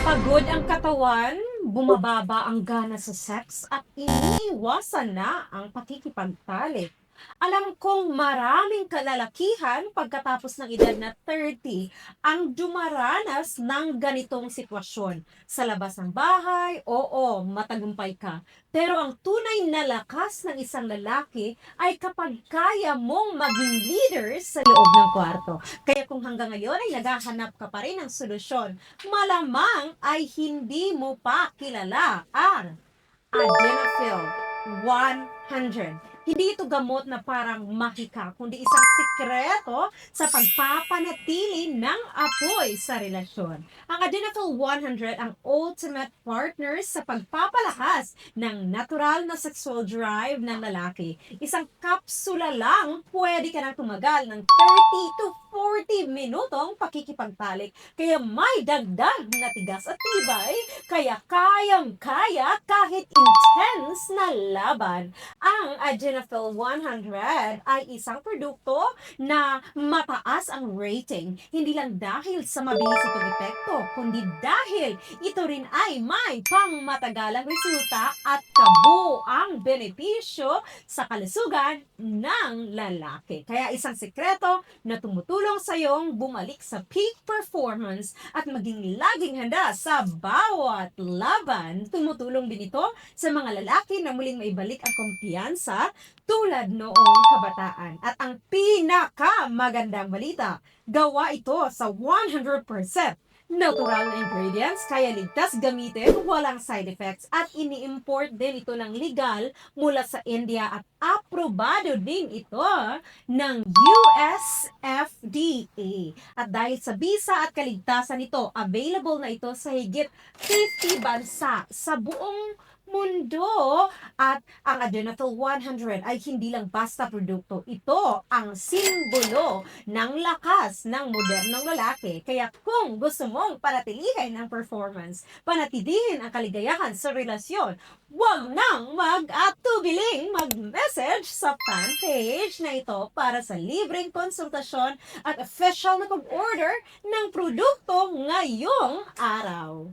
Pagod ang katawan, bumababa ang gana sa sex at iniiwasan na ang pakikipagtalik. Alam kong maraming kalalakihan pagkatapos ng edad na 30 ang dumaranas ng ganitong sitwasyon. Sa labas ng bahay, oo, matagumpay ka. Pero ang tunay na lakas ng isang lalaki ay kapag kaya mong maging leader sa loob ng kwarto. Kaya kung hanggang ngayon ay naghahanap ka pa rin ng solusyon, malamang ay hindi mo pa kilala ang Adenafil 100. Hindi ito gamot na parang mahika, kundi isang sikreto sa pagpapanatili ng apoy sa relasyon. Ang Adenafil 100 ang ultimate partner sa pagpapalakas ng natural na sexual drive ng lalaki. Isang kapsula lang, pwede ka nang tumagal ng 30 to 40 minutong pakikipagtalik. Kaya may dagdag na tigas at tibay, kaya kayang-kaya kahit intense na laban. Ang Adenafil 100 ay isang produkto na mataas ang rating, hindi lang dahil sa mabilis itong epekto, kundi dahil ito rin ay may pangmatagalang resulta at kabuang benepisyo sa kalusugan ng lalaki. Kaya isang sekreto na tumutulong sa iyong bumalik sa peak performance at maging laging handa sa bawat laban. Tumutulong din ito sa mga lalaki na muling maibalik ang kumpiyansa tulad noong kabataan. At ang pinakamagandang balita, gawa ito sa 100% natural na ingredients, kaya ligtas gamitin, walang side effects, at ini-import din ito ng legal mula sa India at aprobado din ito ng US FDA. At dahil sa bisa at kaligtasan nito, available na ito sa higit 50 bansa sa buong mundo. At ang Adenafil 100 ay hindi lang basta produkto. Ito ang simbolo ng lakas ng modernong lalaki. Kaya kung gusto mong panatilihin ang performance, panatilihin ang kaligayahan sa relasyon, huwag nang mag-atubiling mag-message sa fan page na ito para sa libreng konsultasyon at official na pag-order ng produkto ngayong araw.